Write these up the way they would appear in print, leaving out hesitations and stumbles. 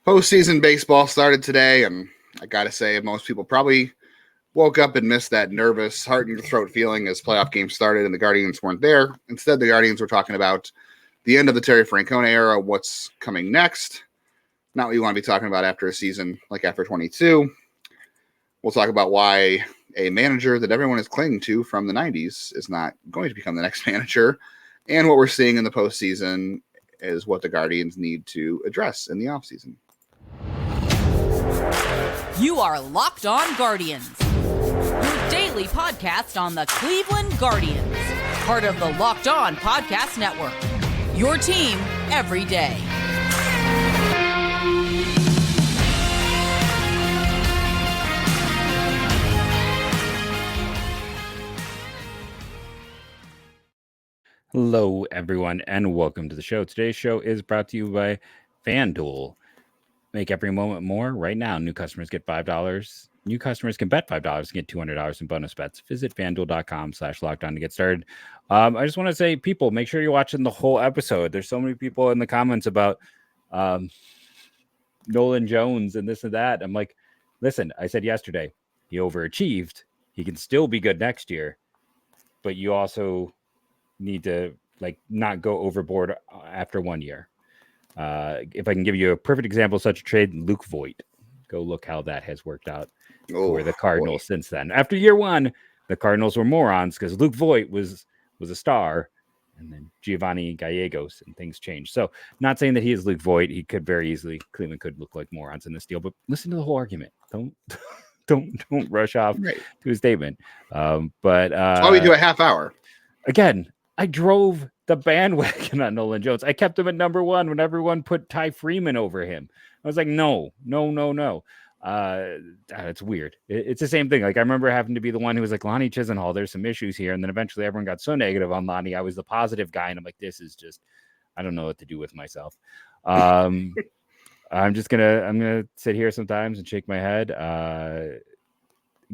Postseason baseball started today, and I got to say, most people probably woke up and missed that nervous, heart in your throat feeling as playoff games started and the Guardians weren't there. Instead, the Guardians were talking about the end of the Terry Francona era, what's coming next. Not what you want to be talking about after a season like after 22. We'll talk about why a manager that everyone is clinging to from the 90s is not going to become the next manager. And what we're seeing in the postseason is what the Guardians need to address in the offseason. You are Locked On Guardians, your daily podcast on the Cleveland Guardians, part of the Locked On Podcast Network, your team every day. Hello, everyone, and welcome to the show. Today's show is brought to you by FanDuel. Make every moment more. Right now, new customers get $5. New customers can bet $5 and get $200 in bonus bets. Visit FanDuel.com/lockdown to get started. I just want to say, people, make sure you're watching the whole episode. There's so many people in the comments about Nolan Jones and this and that. I'm like, listen, I said yesterday, he overachieved. He can still be good next year, but you also need to not go overboard after 1 year. If I can give you a perfect example of such a trade, Luke Voit. Go look how that has worked out for the Cardinals since then. After year one, the Cardinals were morons because Luke Voit was a star, and then Giovanni Gallegos, and things changed. So not saying that he is Luke Voit. He could very easily, Cleveland could look like morons in this deal, but listen to the whole argument. Don't rush off to his statement. But that's why we do a half hour. Again, I drove the bandwagon on Nolan Jones. I kept him at number one when everyone put Ty Freeman over him. I was like, no. It's weird. It's the same thing. Like, I remember having to be the one who was like, Lonnie Chisenhall, there's some issues here. And then eventually everyone got so negative on Lonnie. I was the positive guy. And I'm like, this is just, I don't know what to do with myself. I'm going to sit here sometimes and shake my head.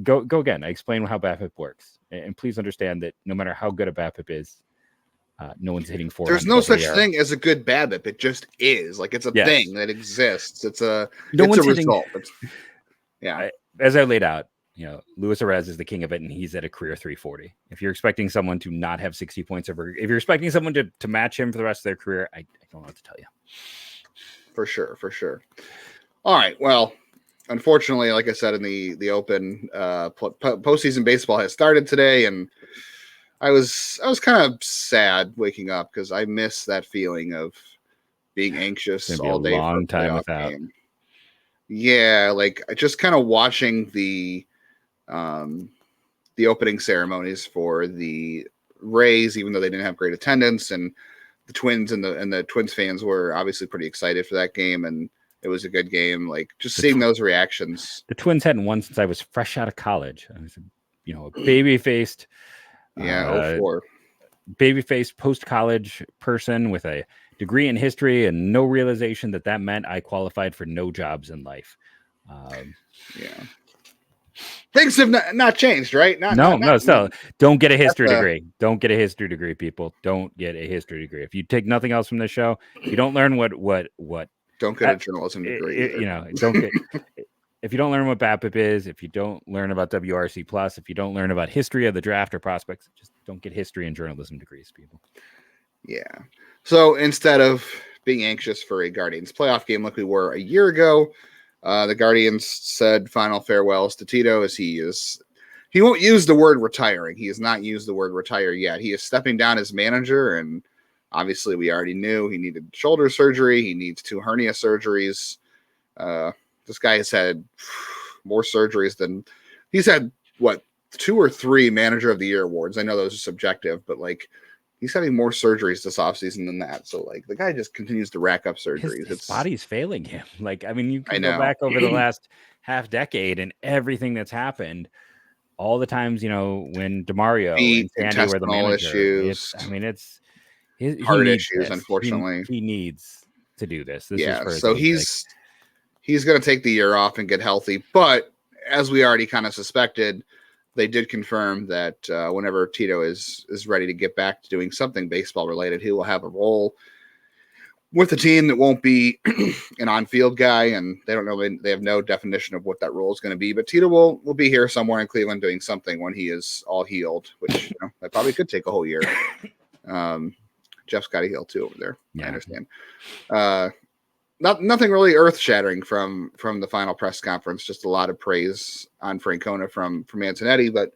Go again. I explain how BABIP works. And please understand that no matter how good a BABIP is, no one's hitting 400. There's no such thing as a good BABIP. It just is. Like, it's a thing that exists. It's a result. As I laid out, Luis Arez is the king of it, and he's at a career 340. If you're expecting someone to not have 60 points over, if you're expecting someone to match him for the rest of their career, I don't know what to tell you. For sure. All right. Well, unfortunately, like I said in the open, postseason baseball has started today, and I was kind of sad waking up because I miss that feeling of being anxious all day. Long time without. Game. Yeah, like just kind of watching the opening ceremonies for the Rays, even though they didn't have great attendance, and the Twins and the Twins fans were obviously pretty excited for that game, and it was a good game. Like, just seeing those reactions. The Twins hadn't won since I was fresh out of college. I was, a baby-faced. Baby-faced post-college person with a degree in history and no realization that meant I qualified for no jobs in life. Things have not changed, right? So don't get a history degree. Don't get a history degree, people. Don't get a history degree. If you take nothing else from this show, you don't learn what don't get a journalism degree. If you don't learn what BABIP is, if you don't learn about WRC plus, if you don't learn about history of the draft or prospects, just don't get history and journalism degrees, people. Yeah. So instead of being anxious for a Guardians playoff game like we were a year ago, the Guardians said final farewells to Tito as he won't use the word retiring. He has not used the word retire yet. He is stepping down as manager, and obviously we already knew he needed shoulder surgery. He needs 2 hernia surgeries. This guy has had more surgeries than he's had. 2 or 3 manager of the year awards. I know those are subjective, but he's having more surgeries this offseason than that. So the guy just continues to rack up surgeries. His body's failing him. You can go back over the last half decade and everything that's happened. All the times, when DeMario and Sandy were the manager. Issues. Heart issues, unfortunately. He needs to do this. So he's going to take the year off and get healthy. But as we already kind of suspected, they did confirm that whenever Tito is ready to get back to doing something baseball related, he will have a role with a team that won't be an on-field guy, and they don't know, they have no definition of what that role is going to be. But Tito will be here somewhere in Cleveland doing something when he is all healed, which that probably could take a whole year. Jeff's got to heal too over there. Yeah. I understand. Nothing really earth-shattering from the final press conference. Just a lot of praise on Francona from Antonetti, but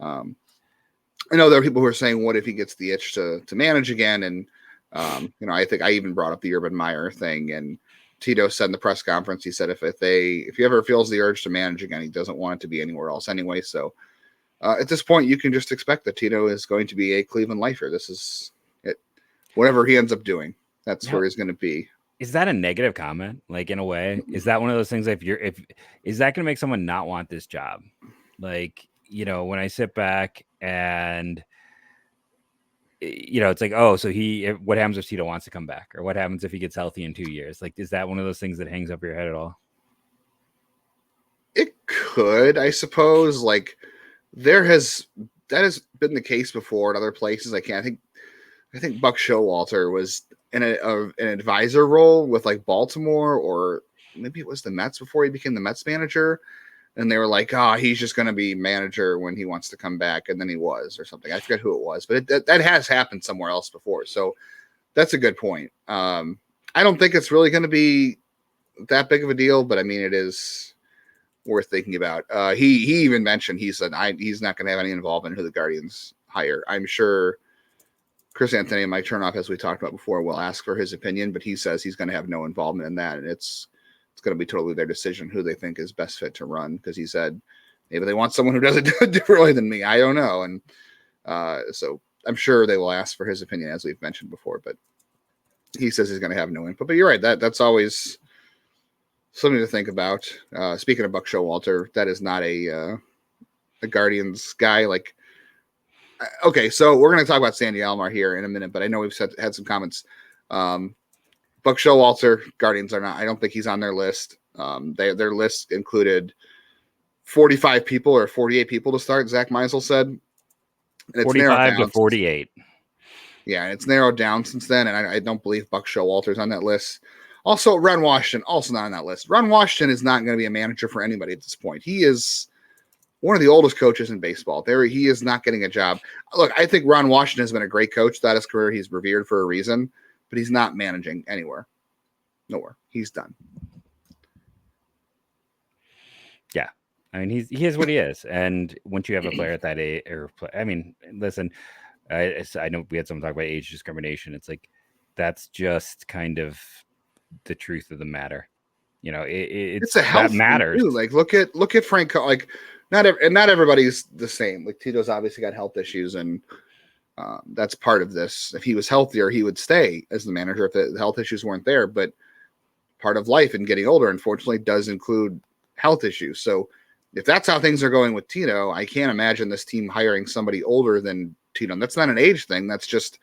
I know there are people who are saying, "What if he gets the itch to manage again?" And I think I even brought up the Urban Meyer thing, and Tito said in the press conference, he said if he ever feels the urge to manage again, he doesn't want it to be anywhere else anyway. So at this point, you can just expect that Tito is going to be a Cleveland lifer. This is it. Whatever he ends up doing, that's where he's going to be. Is that a negative comment? Like, in a way, is that one of those things? Is that going to make someone not want this job? Like, when I sit back and it's like, oh, so what happens if Tito wants to come back, or what happens if he gets healthy in 2 years? Like, is that one of those things that hangs up your head at all? It could, I suppose. Like, that has been the case before in other places. I think Buck Showalter was in an advisor role with like Baltimore, or maybe it was the Mets before he became the Mets manager. And they were like, he's just going to be manager when he wants to come back. And then he was, or something. I forget who it was, but that has happened somewhere else before. So that's a good point. I don't think it's really going to be that big of a deal, but I mean, it is worth thinking about. He even mentioned, he said, he's not going to have any involvement in who the Guardians hire. I'm sure Chris Anthony and Mike Chernoff, as we talked about before, will ask for his opinion, but he says he's going to have no involvement in that. And it's going to be totally their decision who they think is best fit to run, because he said maybe they want someone who does it differently than me. I don't know. And so I'm sure they will ask for his opinion, as we've mentioned before, but he says he's going to have no input. But you're right, that's always something to think about. Speaking of Buck Showalter, that is not a Guardians guy. Like, okay, so we're going to talk about Sandy Alomar here in a minute, but I know we've had some comments. Buck Showalter, Guardians are not. I don't think he's on their list. Their list included 45 people or 48 people to start. Zach Meisel said, and it's 45 to 48. Yeah, and it's narrowed down since then, and I don't believe Buck Showalter's on that list. Also, Ron Washington, also not on that list. Ron Washington is not going to be a manager for anybody at this point. He is one of the oldest coaches in baseball. He is not getting a job. Look, I think Ron Washington has been a great coach throughout his career. He's revered for a reason. But he's not managing anywhere. Nowhere. He's done. Yeah. I mean, he is what he is. And once you have a player at that age, listen, I know we had someone talk about age discrimination. It's like, that's just kind of the truth of the matter. It's a health that matters. Too. Like, look at Frank. Like, not everybody's the same. Like, Tito's obviously got health issues, and that's part of this. If he was healthier, he would stay as the manager if the health issues weren't there. But part of life and getting older, unfortunately, does include health issues. So if that's how things are going with Tito, I can't imagine this team hiring somebody older than Tito. And that's not an age thing. That's just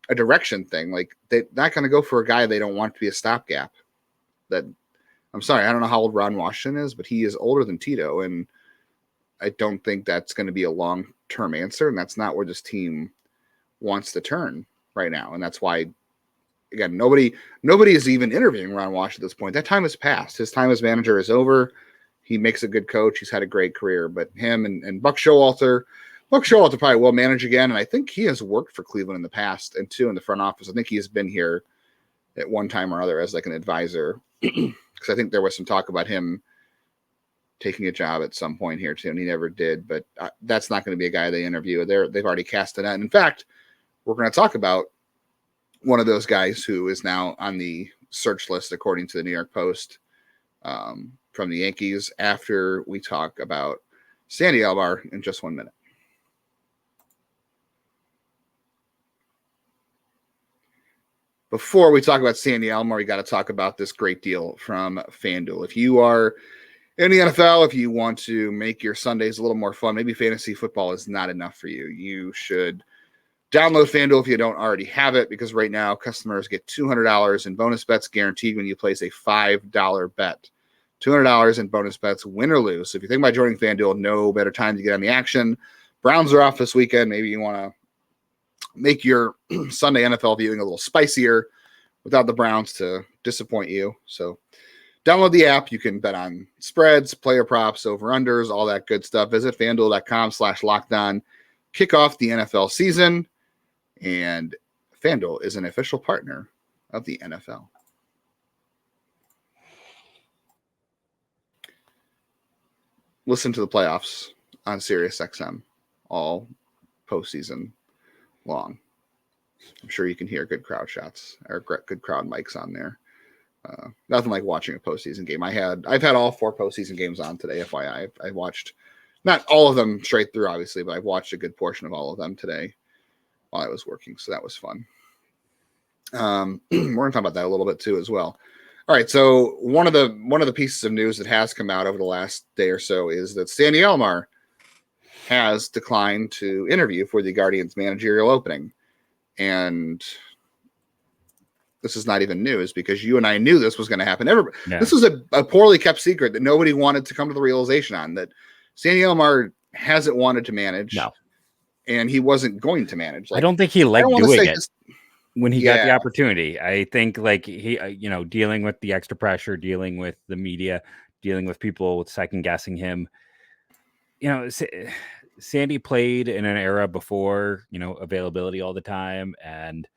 a direction thing. Like, they're not going to go for a guy they don't want to be a stopgap. I'm sorry, I don't know how old Ron Washington is, but he is older than Tito. And I don't think that's going to be a long-term answer, and that's not where this team wants to turn right now. And that's why, again, nobody is even interviewing Ron Washington at this point. That time has passed. His time as manager is over. He makes a good coach. He's had a great career. But him and Buck Showalter probably will manage again, and I think he has worked for Cleveland in the past, and too in the front office. I think he has been here at one time or other as like an advisor, because I think there was some talk about him taking a job at some point here too, and he never did. But that's not going to be a guy they interview. They've already cast it out. And in fact, we're going to talk about one of those guys who is now on the search list, according to the New York Post, from the Yankees, after we talk about Sandy Alomar in just 1 minute. Before we talk about Sandy Alomar, we got to talk about this great deal from FanDuel. If you are in the NFL, if you want to make your Sundays a little more fun, maybe fantasy football is not enough for you, you should download FanDuel if you don't already have it, because right now customers get $200 in bonus bets guaranteed when you place a $5 bet. $200 in bonus bets, win or lose. So if you think about joining FanDuel, no better time to get on the action. Browns are off this weekend. Maybe you want to make your Sunday NFL viewing a little spicier. without the Browns to disappoint you. So download the app. You can bet on spreads, player props, over-unders, all that good stuff. Visit FanDuel.com/lockedon. Kick off the NFL season. And FanDuel is an official partner of the NFL. Listen to the playoffs on SiriusXM all postseason long. I'm sure you can hear good crowd shots or good crowd mics on there. Nothing like watching a postseason game. I've had all 4 postseason games on today. FYI, I watched not all of them straight through, obviously, but I've watched a good portion of all of them today while I was working, so that was fun. We're gonna talk about that a little bit too as well. All right, so one of the pieces of news that has come out over the last day or so is that Sandy Alomar has declined to interview for the Guardians managerial opening. And this is not even news because you and I knew this was going to happen. This was a poorly kept secret that nobody wanted to come to the realization on, that Sandy Alomar hasn't wanted to manage. No. And he wasn't going to manage. I don't think he liked doing it when he got the opportunity. I think like he, dealing with the extra pressure, dealing with the media, dealing with people second guessing him. Sandy played in an era before, availability all the time. And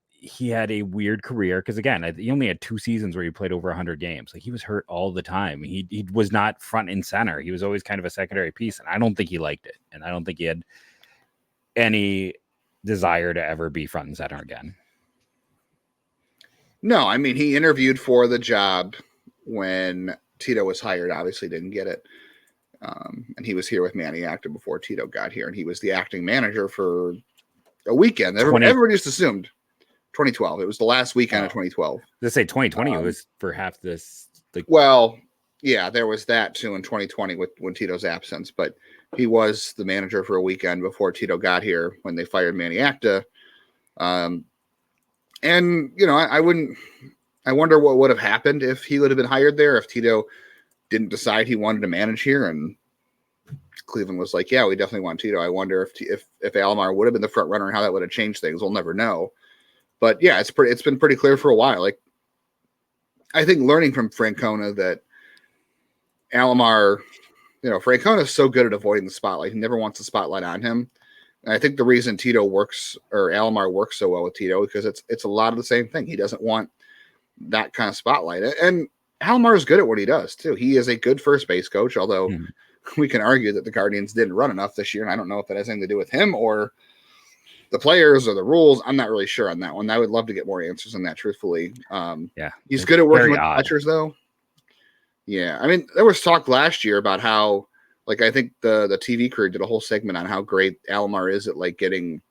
he had a weird career because, again, he only had 2 seasons where he played over 100 games. Like, he was hurt all the time. He was not front and center. He was always kind of a secondary piece. And I don't think he liked it. And I don't think he had any desire to ever be front and center again. No, I mean, he interviewed for the job when Tito was hired, obviously didn't get it. And he was here with Manny Acta before Tito got here, and he was the acting manager for a weekend. Everybody just assumed 2012. It was the last weekend of 2012. Let's say 2020 was for half this. Well, yeah, there was that too in 2020 when Tito's absence, but he was the manager for a weekend before Tito got here when they fired Manny Acta. And I wonder what would have happened if he would have been hired there, if Tito didn't decide he wanted to manage here and Cleveland was like, yeah, we definitely want Tito. I wonder if Alomar would have been the front runner and how that would have changed things. We'll never know. But yeah, it's been pretty clear for a while. Like, I think learning from Francona that Alomar, Francona is so good at avoiding the spotlight. He never wants the spotlight on him. And I think the reason Alomar works so well with Tito because it's a lot of the same thing. He doesn't want that kind of spotlight. And Alomar is good at what he does too. He is a good first base coach, although we can argue that the Guardians didn't run enough this year. And I don't know if that has anything to do with him or the players or the rules. I'm not really sure on that one. I would love to get more answers on that, truthfully. He's good at working with catchers, though. Yeah, I mean, there was talk last year about how, like, I think the TV crew did a whole segment on how great Alomar is at, like, getting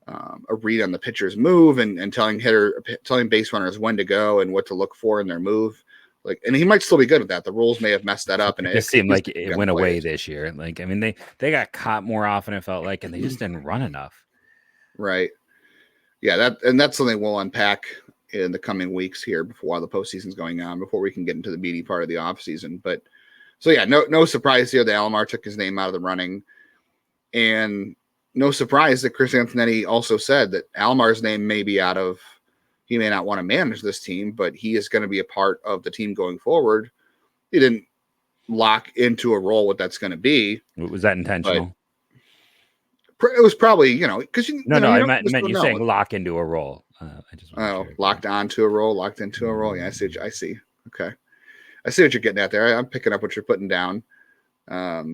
a read on the pitcher's move and telling base runners when to go and what to look for in their move. Like, and he might still be good at that. The rules may have messed that up, and it seemed like it went away this year. Like, I mean, they got caught more often, it felt like, and they just didn't run enough. Right. Yeah, that's something we'll unpack in the coming weeks here while the postseason's going on, before we can get into the meaty part of the offseason. But so yeah, no surprise here that Alomar took his name out of the running. And no surprise that Chris Antonetti also said that Alomar's name may be out of, he may not want to manage this team, but he is going to be a part of the team going forward. He didn't lock into a role what that's going to be. Was that intentional? It was probably, because I meant you saying lock into a role. Locked onto a role, locked into a role. Yeah, I see. Okay. I see what you're getting at there. I'm picking up what you're putting down. Yeah,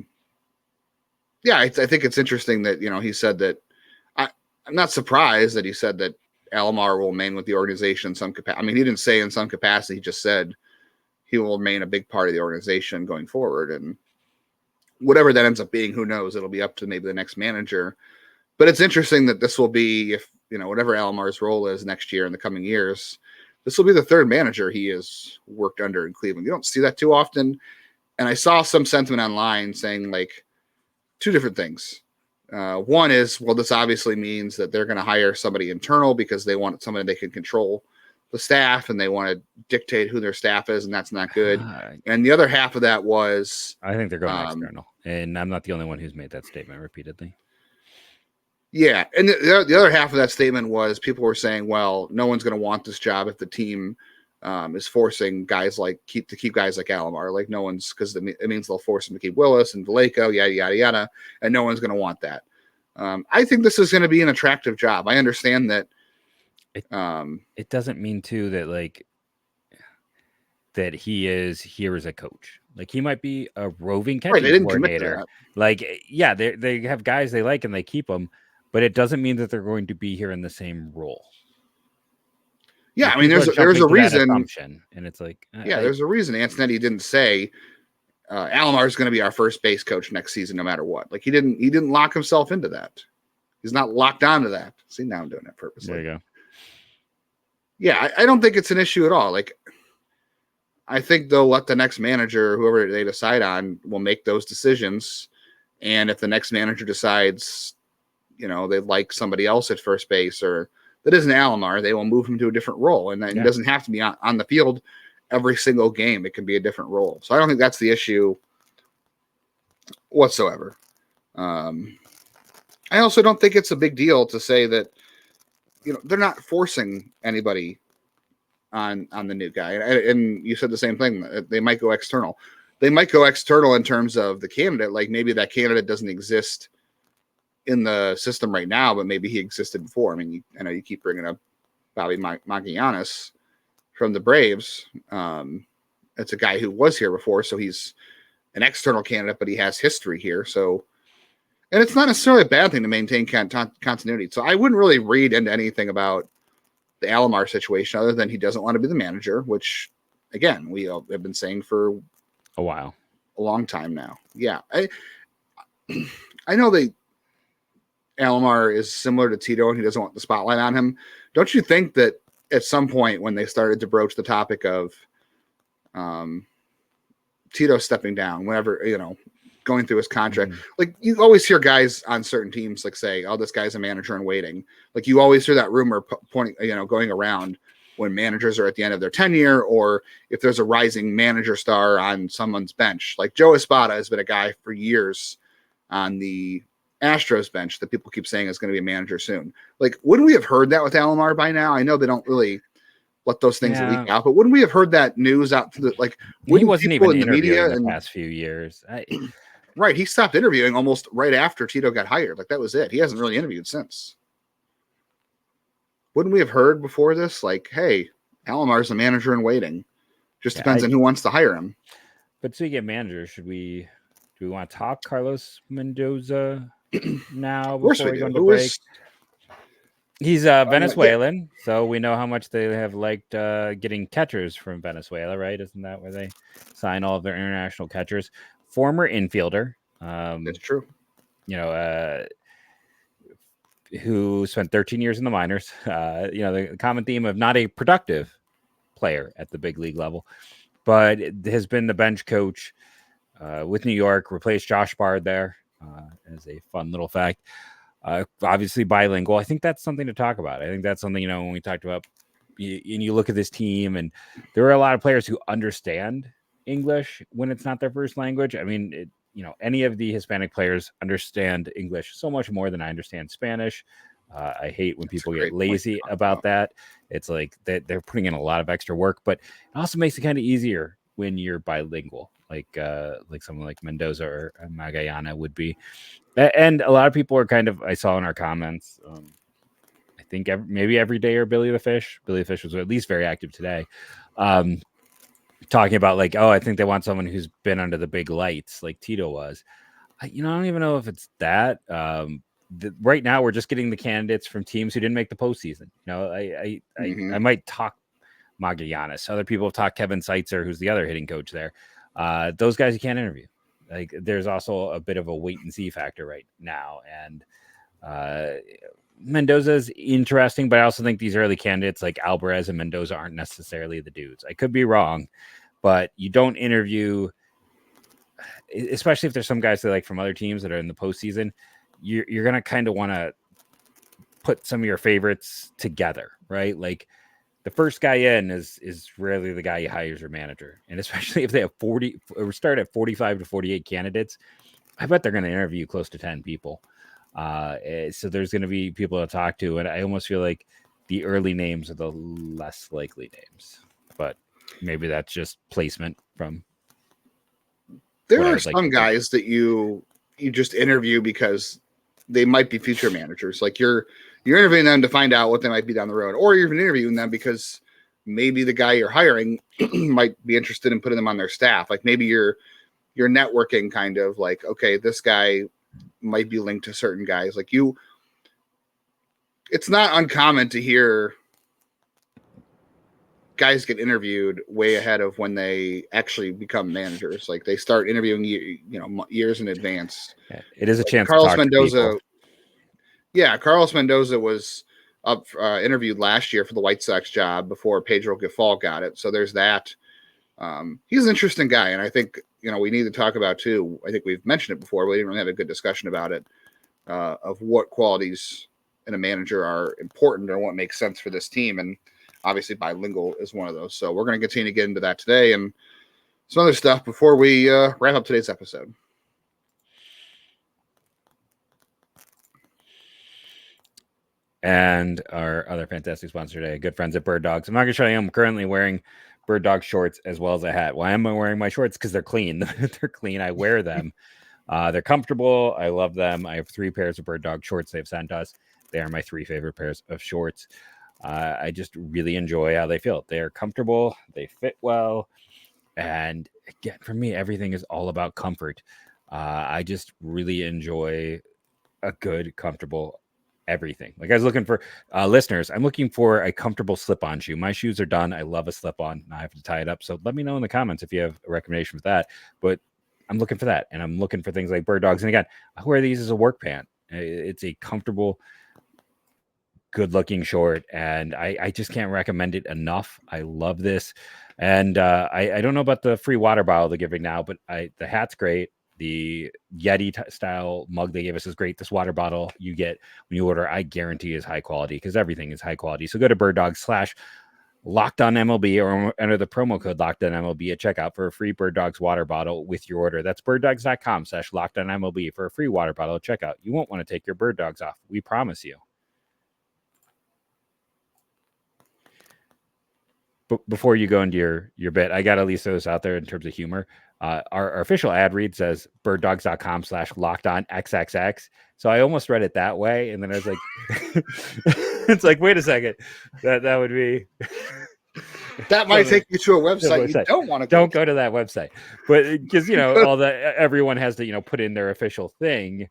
I think it's interesting that, he said that I'm not surprised that he said that Alomar will remain with the organization in some capacity. I mean, he didn't say in some capacity, he just said he will remain a big part of the organization going forward. And whatever that ends up being, who knows? It'll be up to maybe the next manager. But it's interesting that this will be, if whatever Alomar's role is next year in the coming years, this will be the third manager he has worked under in Cleveland. You don't see that too often. And I saw some sentiment online saying, like, two different things. One is, well, this obviously means that they're going to hire somebody internal because they want somebody they can control the staff and they want to dictate who their staff is, and that's not good. And the other half of that was, I think they're going external, and I'm not the only one who's made that statement repeatedly. Yeah, and the other half of that statement was people were saying, well, no one's going to want this job if the team is forcing guys like keep guys like Alomar. Like no one's, because it means they'll force them to keep Willis and Vallejo, yada yada yada, and no one's going to want that. I think this is going to be an attractive job. I understand that. It doesn't mean too that like that he is here as a coach. Like he might be a roving catching coordinator. Like, yeah, they have guys they like and they keep them, but it doesn't mean that they're going to be here in the same role. Yeah, like, I mean, there's a reason, and it's like, there's a reason Antonetti didn't say Alomar is going to be our first base coach next season, no matter what. Like he didn't lock himself into that. He's not locked onto that. See, now I'm doing it purposely. There you go. Yeah, I don't think it's an issue at all. Like, I think they'll let the next manager, whoever they decide on, will make those decisions. And if the next manager decides, they like somebody else at first base or that isn't Alomar, they will move him to a different role. And it doesn't have to be on the field every single game. It can be a different role. So I don't think that's the issue whatsoever. I also don't think it's a big deal to say that, they're not forcing anybody on the new guy. And you said the same thing. They might go external. They might go external in terms of the candidate. Like maybe that candidate doesn't exist in the system right now, but maybe he existed before. I mean, I know you keep bringing up Bobby Magallanes from the Braves. It's a guy who was here before, so he's an external candidate, but he has history here. So, and it's not necessarily a bad thing to maintain continuity. So I wouldn't really read into anything about the Alomar situation other than he doesn't want to be the manager, which, again, we have been saying for a long time now. Yeah. I know Alomar is similar to Tito and he doesn't want the spotlight on him. Don't you think that at some point when they started to broach the topic of Tito stepping down, whenever, going through his contract, like you always hear guys on certain teams like say, oh, this guy's a manager in waiting. Like you always hear that rumor pointing, going around when managers are at the end of their tenure, or if there's a rising manager star on someone's bench. Like Joe Espada has been a guy for years on the Astros bench that people keep saying is going to be a manager soon. Like, wouldn't we have heard that with Alomar by now? I know they don't really let those things leak out, but wouldn't we have heard that news out to he wasn't even in the media in the past few years. Right. He stopped interviewing almost right after Tito got hired. Like that was it. He hasn't really interviewed since. Wouldn't we have heard before this? Like, hey, Alomar's a manager in waiting. Just depends on who wants to hire him. But speaking of managers, do we want to talk Carlos Mendoza now before we go into break? He's Venezuelan, so we know how much they have liked getting catchers from Venezuela, right? Isn't that where they sign all of their international catchers? Former infielder. That's true. Who spent 13 years in the minors. The common theme of not a productive player at the big league level, but has been the bench coach with New York, replaced Josh Bard there as a fun little fact. Obviously bilingual. I think that's something to talk about. I think that's something, when we talked about, and you look at this team and there are a lot of players who understand English when it's not their first language. I mean, any of the Hispanic players understand English so much more than I understand Spanish. I hate when people get lazy about that. It's like they're putting in a lot of extra work, but it also makes it kind of easier when you're bilingual, like someone like Mendoza or Magallanes would be. And a lot of people are I saw in our comments, I think maybe every day or Billy the Fish. Billy the Fish was at least very active today. Talking about I think they want someone who's been under the big lights like Tito was. I don't even know if it's that. Right now we're just getting the candidates from teams who didn't make the postseason. I might talk Magallanes. Other people have talked Kevin Seitzer, who's the other hitting coach there. Those guys you can't interview. Like there's also a bit of a wait and see factor right now. And Mendoza is interesting, but I also think these early candidates like Alvarez and Mendoza aren't necessarily the dudes. I could be wrong, but you don't interview, especially if there's some guys that like from other teams that are in the postseason. You're gonna kind of want to put some of your favorites together, right? Like the first guy in is rarely the guy you hire as your manager, and especially if they have 40 or start at 45 to 48 candidates, I bet they're going to interview close to 10 people. So there's going to be people to talk to, and I almost feel like the early names are the less likely names, but maybe that's just placement from. There are some guys that you just interview because they might be future managers. Like you're interviewing them to find out what they might be down the road, or you're even interviewing them because maybe the guy you're hiring might be interested in putting them on their staff. Like maybe you're networking kind of like, okay, this guy might be linked to certain guys. Like it's not uncommon to hear guys get interviewed way ahead of when they actually become managers. Like they start interviewing, years in advance. Yeah, it is a chance. Carlos Mendoza. Yeah, Carlos Mendoza was up interviewed last year for the White Sox job before Pedro Gifal got it. So there's that. He's an interesting guy, and I think we need to talk about too. I think we've mentioned it before, but we didn't really have a good discussion about it of what qualities in a manager are important or what makes sense for this team. And obviously, bilingual is one of those. So we're going to continue to get into that today and some other stuff before we wrap up today's episode. And our other fantastic sponsor today, good friends at Bird Dogs. I'm not going to show you. I'm currently wearing Bird Dog shorts as well as a hat. Why am I wearing my shorts? Because they're clean. They're clean. I wear them. They're comfortable. I love them. I have 3 pairs of Bird Dog shorts they've sent us. They are my 3 favorite pairs of shorts. I just really enjoy how they feel. They're comfortable. They fit well. And again, for me, everything is all about comfort. I just really enjoy a good, comfortable everything. Like I was looking for listeners, I'm looking for a comfortable slip-on shoe. My shoes are done. I love a slip-on. I have to tie it up. So let me know in the comments if you have a recommendation for that. But I'm looking for that. And I'm looking for things like Bird Dogs. And again, I wear these as a work pant. It's a comfortable, good-looking short. And I just can't recommend it enough. I love this. And I don't know about the free water bottle they're giving now, but the hat's great. The Yeti style mug they gave us is great. This water bottle you get when you order, I guarantee is high quality because everything is high quality. So go to birddogs/LockedOnMLB or enter the promo code LockedOnMLB at checkout for a free Bird Dogs water bottle with your order. That's birddogs.com/LockedOnMLB for a free water bottle at checkout. You won't want to take your Bird Dogs off. We promise you. But before you go into your bit, I got to at least throw this out there in terms of humor. Our official ad read says birddogs.com/LockedOnXXX. So I almost read it that way. And then I was like, it's like, wait a second. That would be. That might take you to a website you don't want to go. Don't go to that website. But because, everyone has to, put in their official thing.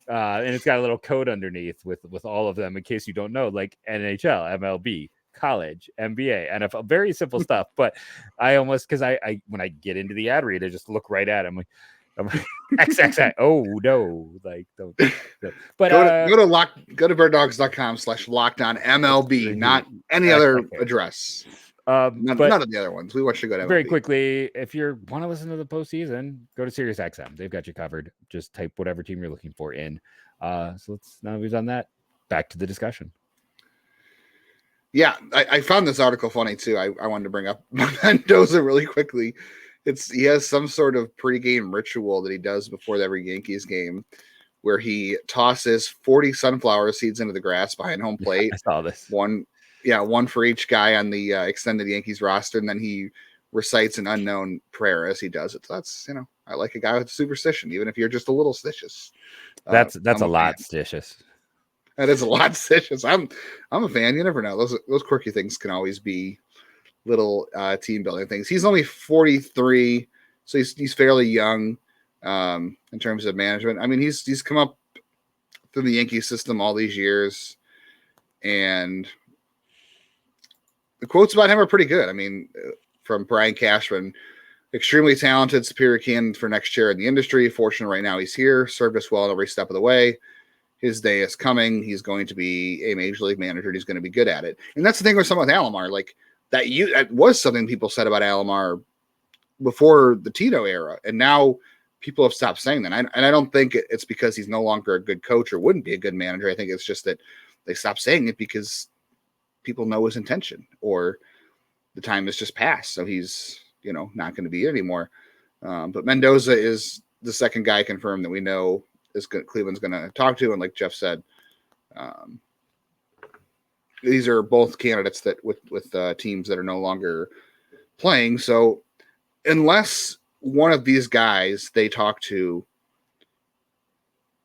And it's got a little code underneath with all of them in case you don't know, like NHL, MLB, college, NBA, NFL, very simple stuff. But I almost, because I when I get into the ad read, I just look right at it. I'm like XXX. Oh no, like don't. But go to birddogs.com/LockedOnMLB, not any other address. None of the other ones. We want you to go to MLB. Very quickly, if you want to listen to the postseason, go to SiriusXM. They've got you covered. Just type whatever team you're looking for in. So now that we've done that, back to the discussion. Yeah, I found this article funny too. I wanted to bring up Mendoza really quickly. He has some sort of pregame ritual that he does before every Yankees game where he tosses 40 sunflower seeds into the grass behind home plate. I saw this. One for each guy on the extended Yankees roster, and then he recites an unknown prayer as he does it. So that's, I like a guy with superstition, even if you're just a little stitious. That's a lot stitious. That is a lot stitious. I'm a fan. You never know. Those quirky things can always be little team building things. He's only 43, so he's fairly young in terms of management. I mean, he's come up through the Yankee system all these years, and the quotes about him are pretty good. I mean, from Brian Cashman, extremely talented, superior candidate for next year in the industry. Fortunate right now he's here, served us well every step of the way. His day is coming. He's going to be a major league manager. And he's going to be good at it. And that's the thing with someone with Alomar. Like that was something people said about Alomar before the Tito era. And now people have stopped saying that. And I don't think it's because he's no longer a good coach or wouldn't be a good manager. I think it's just that they stopped saying it because people know his intention or the time has just passed. So he's, not going to be it anymore. But Mendoza is the second guy confirmed that we know Cleveland's going to talk to. And like Jeff said, these are both candidates that with teams that are no longer playing. So unless one of these guys they talk to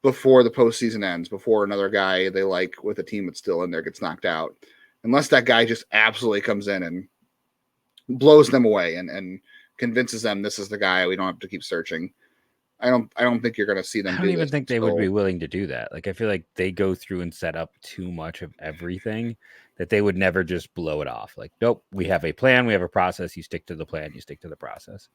before the postseason ends, before another guy they like with a team that's still in there gets knocked out, unless that guy just absolutely comes in and blows them away and convinces them this is the guy, we don't have to keep searching. I don't think you're going to see them. I don't even think they would be willing to do that. Like, I feel like they go through and set up too much of everything that they would never just blow it off. Like, nope, we have a plan, we have a process. You stick to the plan, you stick to the process.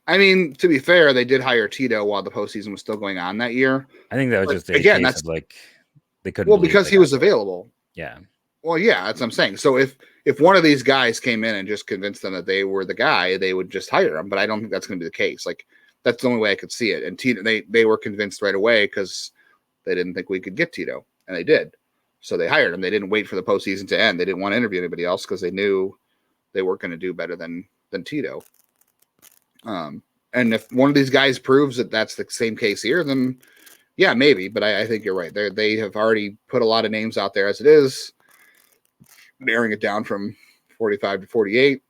I mean, to be fair, they did hire Tito while the postseason was still going on that year. I think that was just a case of like they couldn't. Well, because he was available. Yeah. Well, yeah, that's what I'm saying. So if one of these guys came in and just convinced them that they were the guy, they would just hire him. But I don't think that's going to be the case. Like, that's the only way I could see it. And Tito, they were convinced right away because they didn't think we could get Tito, and they did. So they hired him. They didn't wait for the postseason to end. They didn't want to interview anybody else because they knew they weren't going to do better than Tito. And if one of these guys proves that that's the same case here, then yeah, maybe. But I think you're right. They have already put a lot of names out there as it is, narrowing it down from 45 to 48.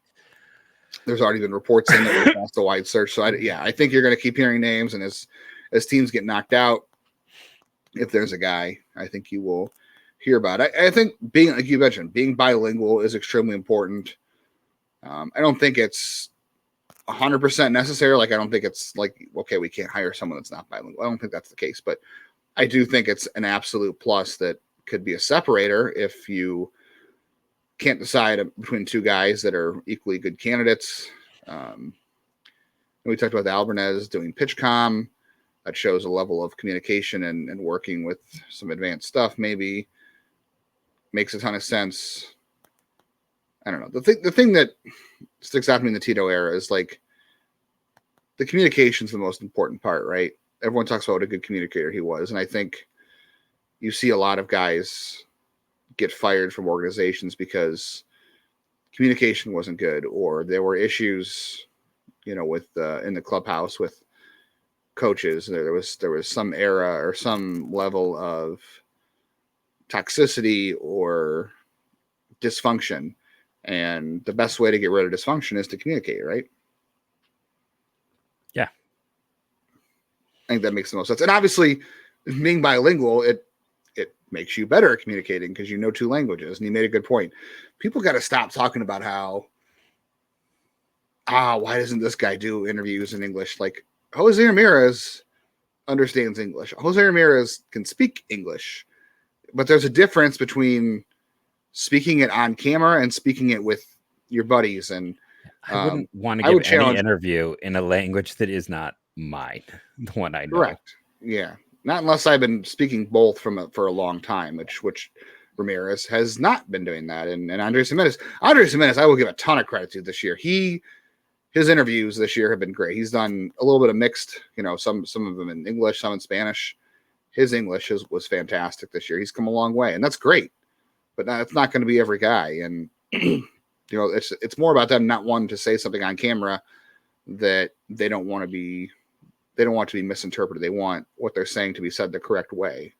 There's already been reports in that it's a wide search. So I think you're going to keep hearing names, and as teams get knocked out, if there's a guy, I think you will hear about it. I think being, like you mentioned, being bilingual is extremely important. I don't think it's 100% necessary. Like, I don't think it's like, okay, we can't hire someone that's not bilingual. I don't think that's the case, but I do think it's an absolute plus that could be a separator if you can't decide between two guys that are equally good candidates. We talked about the Alvarez doing PitchCom. That shows a level of communication and working with some advanced stuff. Maybe makes a ton of sense. I don't know. The thing that sticks out to me in the Tito era is like the communication is the most important part, right? Everyone talks about what a good communicator he was. And I think you see a lot of guys get fired from organizations because communication wasn't good, or there were issues, with in the clubhouse with coaches. There was some era or some level of toxicity or dysfunction. And the best way to get rid of dysfunction is to communicate, right? Yeah. I think that makes the most sense. And obviously, being bilingual, it makes you better at communicating because you know two languages. And you made a good point. People got to stop talking about how, why doesn't this guy do interviews in English? Like, Jose Ramirez understands English. Jose Ramirez can speak English. But there's a difference between speaking it on camera and speaking it with your buddies. And I wouldn't want to give any interview in a language that is not mine, the one I know. Correct. Yeah. Not unless I've been speaking both for a long time, which Ramirez has not been doing that. And Andres Gimenez, I will give a ton of credit to this year. His interviews this year have been great. He's done a little bit of mixed, some of them in English, some in Spanish. His English was fantastic this year. He's come a long way, and that's great. But it's not going to be every guy. And it's more about them not wanting to say something on camera that they don't want to be misinterpreted. They want what they're saying to be said the correct way.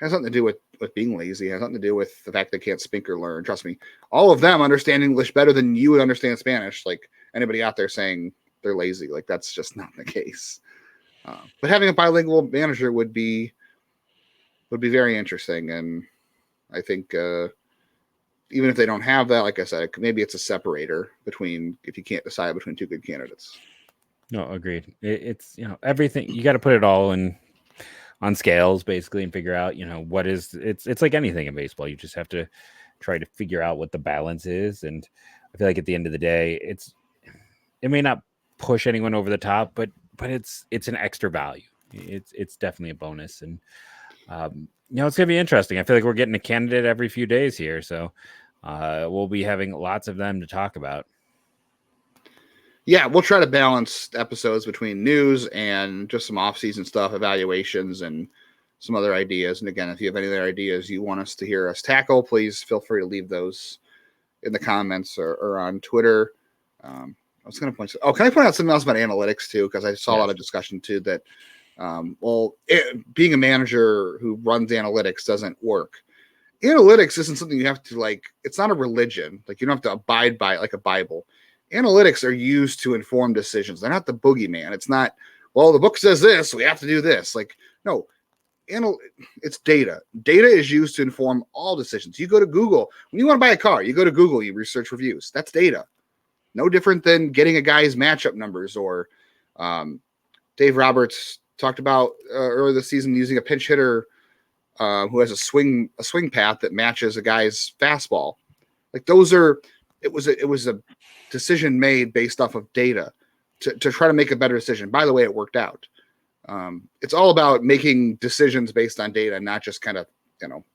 Has nothing to do with being lazy. It has nothing to do with the fact they can't speak or learn. Trust me, all of them understand English better than you would understand Spanish. Like, anybody out there saying they're lazy, like, that's just not the case. But having a bilingual manager would be very interesting. And I think even if they don't have that, like I said, maybe it's a separator between, if you can't decide between two good candidates. No, agreed. It's everything. You got to put it all on scales basically and figure out what is. It's like anything in baseball. You just have to try to figure out what the balance is. And I feel like at the end of the day, it may not push anyone over the top, but it's an extra value. It's definitely a bonus. And it's gonna be interesting. I feel like we're getting a candidate every few days here, so we'll be having lots of them to talk about. Yeah, we'll try to balance episodes between news and just some off-season stuff, evaluations, and some other ideas. And again, if you have any other ideas you want us to hear us tackle, please feel free to leave those in the comments or on Twitter. I was going to point. Oh, can I point out something else about analytics too? Because I saw a lot of discussion too that Being a manager who runs analytics doesn't work. Analytics isn't something you have to like. It's not a religion. Like you don't have to abide by it like a Bible. Analytics are used to inform decisions. They're not the boogeyman. It's not, well, the book says this, so we have to do this. Like, no, it's data. Data is used to inform all decisions. You go to Google. When you want to buy a car, you go to Google, you research reviews. That's data. No different than getting a guy's matchup numbers or Dave Roberts talked about earlier this season using a pinch hitter who has a swing path that matches a guy's fastball. Like it was a decision made based off of data to try to make a better decision. By the way, it worked out. It's all about making decisions based on data, not just kind of,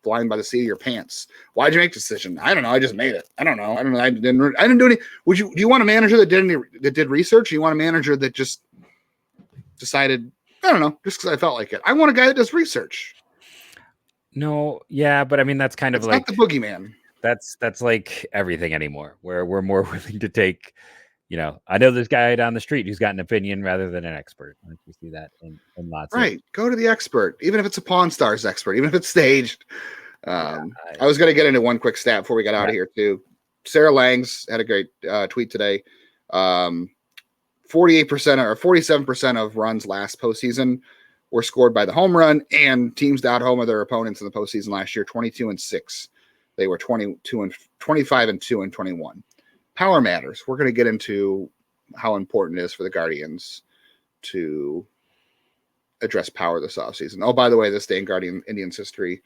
flying by the seat of your pants. Why'd you make the decision? I don't know. I just made it. I don't know. I didn't do any. Do you want a manager that did research? Or you want a manager that just decided, I don't know, just because I felt like it? I want a guy that does research. No, yeah, but I mean that's kind of it's like not the boogeyman. That's like everything anymore, where we're more willing to take, I know this guy down the street who's got an opinion rather than an expert. Like you see that in lots. Right, go to the expert, even if it's a Pawn Stars expert, even if it's staged. I was going to get into one quick stat before we got out of here too. Sarah Langs had a great tweet today. 48% or 47% of runs last postseason were scored by the home run, and teams that home their opponents in the postseason last year, 22-6. They were 25-2 and 21. Power matters. We're going to get into how important it is for the Guardians to address power this offseason. Oh, by the way, this day in Guardian Indians history,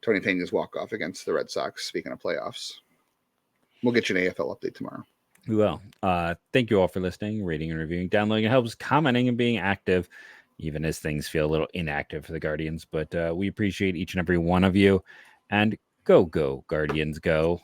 Tony Pena's walk-off against the Red Sox, speaking of playoffs. We'll get you an AFL update tomorrow. We will. Thank you all for listening, rating and reviewing, downloading. It helps, commenting and being active, even as things feel a little inactive for the Guardians. But we appreciate each and every one of you. And go, Guardians, go.